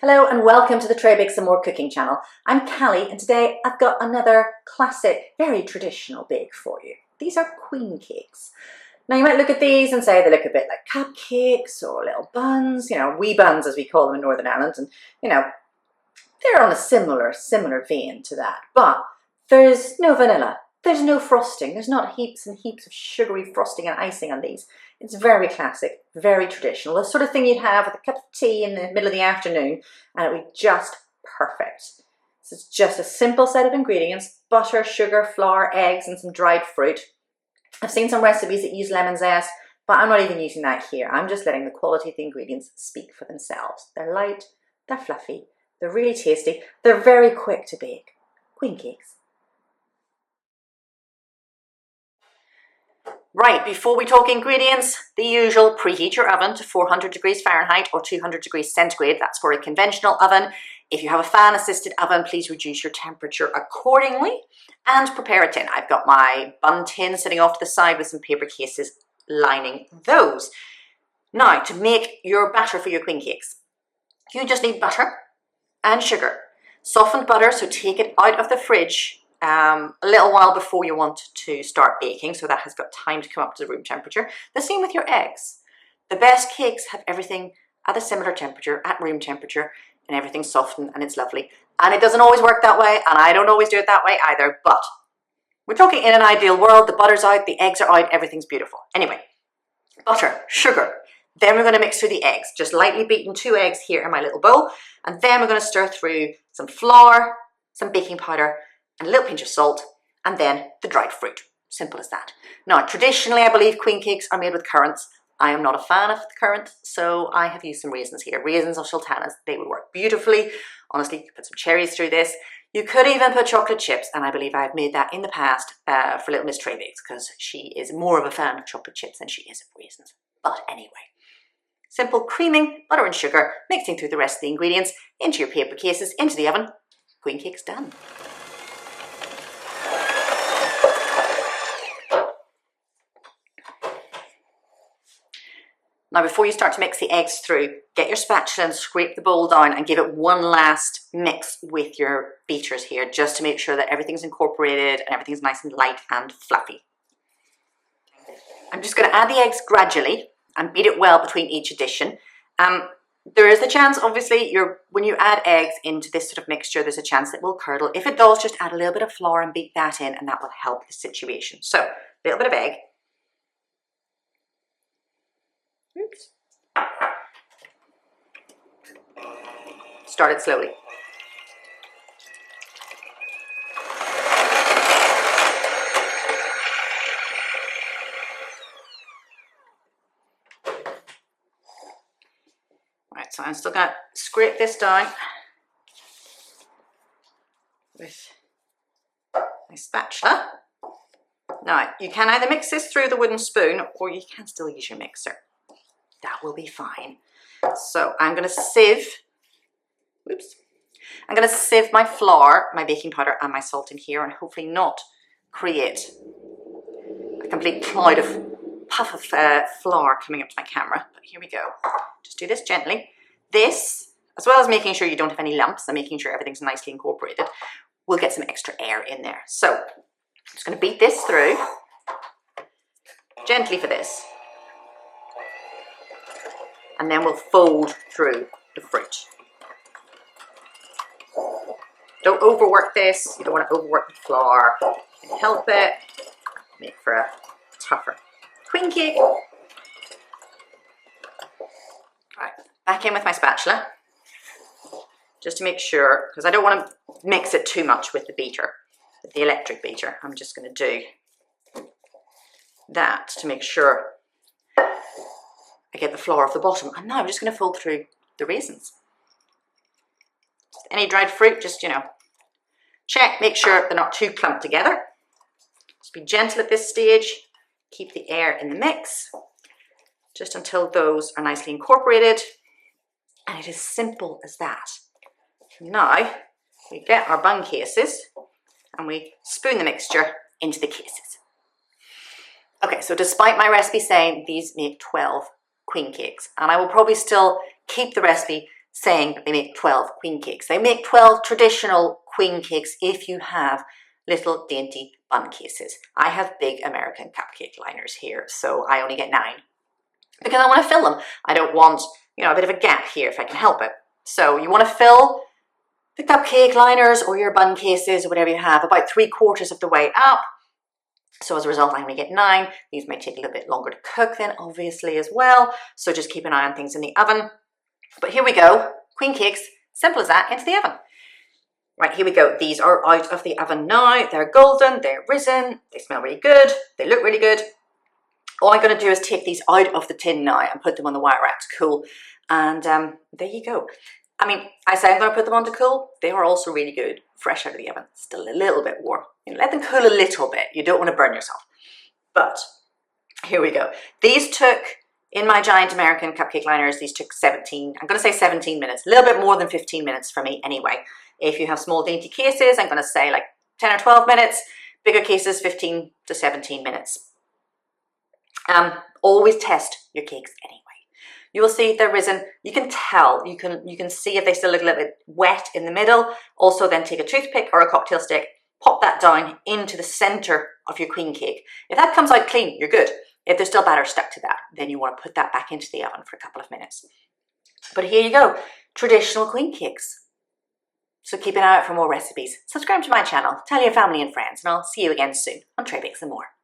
Hello and welcome to the Traybakes and More Cooking channel. I'm Callie and today I've got another classic, very traditional bake for you. These are queen cakes. Now you might look at these and say they look a bit like cupcakes or little buns, wee buns as we call them in Northern Ireland, and they're on a similar vein to that. But there's no vanilla, there's no frosting, there's not heaps and heaps of sugary frosting and icing on these. It's very classic, very traditional, the sort of thing you'd have with a cup of tea in the middle of the afternoon, and it would be just perfect. So it's just a simple set of ingredients: butter, sugar, flour, eggs, and some dried fruit. I've seen some recipes that use lemon zest, but I'm not even using that here. I'm just letting the quality of the ingredients speak for themselves. They're light, they're fluffy, they're really tasty, they're very quick to bake. Queen cakes. Right, before we talk ingredients, the usual: preheat your oven to 400 degrees Fahrenheit or 200 degrees centigrade. That's for a conventional oven. If you have a fan-assisted oven, please reduce your temperature accordingly and prepare a tin. I've got my bun tin sitting off to the side with some paper cases lining those. Now, to make your batter for your queen cakes, you just need butter and sugar. Softened butter, so take it out of the fridge a little while before you want to start baking, so that has got time to come up to the room temperature. The same with your eggs. The best cakes have everything at a similar temperature, at room temperature, and everything's softened and it's lovely. And it doesn't always work that way, and I don't always do it that way either, but we're talking in an ideal world. The butter's out, the eggs are out, everything's beautiful. Anyway, butter, sugar. Then we're going to mix through the eggs. Just lightly beaten 2 eggs here in my little bowl, and then we're going to stir through some flour, some baking powder, and a little pinch of salt, and then the dried fruit. Simple as that. Now, traditionally, I believe queen cakes are made with currants. I am not a fan of the currant, so I have used some raisins here. Raisins or sultanas, they would work beautifully. Honestly, you could put some cherries through this. You could even put chocolate chips, and I believe I've made that in the past for little Miss Traybakes, because she is more of a fan of chocolate chips than she is of raisins. But anyway, simple creaming, butter and sugar, mixing through the rest of the ingredients into your paper cases, into the oven. Queen cake's done. Now, before you start to mix the eggs through, get your spatula and scrape the bowl down and give it one last mix with your beaters here, just to make sure that everything's incorporated and everything's nice and light and fluffy. I'm just going to add the eggs gradually and beat it well between each addition. There is a chance, obviously, when you add eggs into this sort of mixture, there's a chance that it will curdle. If it does, just add a little bit of flour and beat that in, and that will help the situation. So, a little bit of egg. Oops. Start it slowly. Right, so I'm still going to scrape this down with my spatula. Now, you can either mix this through the wooden spoon, or you can still use your mixer. That will be fine. So I'm going to sieve, I'm going to sieve my flour, my baking powder, and my salt in here, and hopefully not create a complete cloud of puff of flour coming up to my camera. But here we go. Just do this gently. This, as well as making sure you don't have any lumps and making sure everything's nicely incorporated, will get some extra air in there. So I'm just going to beat this through gently for this. And then we'll fold through the fruit. Don't overwork this. You don't want to overwork the flour. Help it make for a tougher queen cake. Right, back in with my spatula, just to make sure, because I don't want to mix it too much with the beater, with the electric beater. I'm just going to do that to make sure I get the flour off the bottom. And now I'm just going to fold through the raisins. Just any dried fruit, just, check, make sure they're not too clumped together. Just be gentle at this stage. Keep the air in the mix, just until those are nicely incorporated. And it is simple as that. Now, we get our bun cases and we spoon the mixture into the cases. Okay, so despite my recipe saying these make 12 queen cakes, and I will probably still keep the recipe saying that they make 12 queen cakes. They make 12 traditional queen cakes if you have little dainty bun cases. I have big American cupcake liners here, so I only get 9 because I want to fill them. I don't want, a bit of a gap here if I can help it. So you want to fill the cupcake liners or your bun cases or whatever you have about 3/4 of the way up. So as a result, I only get 9. These may take a little bit longer to cook then, obviously, as well. So just keep an eye on things in the oven. But here we go. Queen cakes, simple as that, into the oven. Right, here we go. These are out of the oven now. They're golden, they're risen, they smell really good, they look really good. All I'm going to do is take these out of the tin now and put them on the wire rack to cool. And there you go. I mean, I say I'm going to put them on to cool. They are also really good, fresh out of the oven. Still a little bit warm. Let them cool a little bit. You don't want to burn yourself. But here we go. These took, in my giant American cupcake liners, these took 17, I'm going to say 17 minutes. A little bit more than 15 minutes for me anyway. If you have small dainty cases, I'm going to say like 10 or 12 minutes. Bigger cases, 15 to 17 minutes. Always test your cakes anyway. You will see they're risen. You can tell, you can see if they still look a little bit wet in the middle. Also then take a toothpick or a cocktail stick, pop that down into the center of your queen cake. If that comes out clean, you're good. If there's still batter stuck to that, then you want to put that back into the oven for a couple of minutes. But here you go, traditional queen cakes. So keep an eye out for more recipes. Subscribe to my channel, tell your family and friends, and I'll see you again soon on Tray Bakes and More.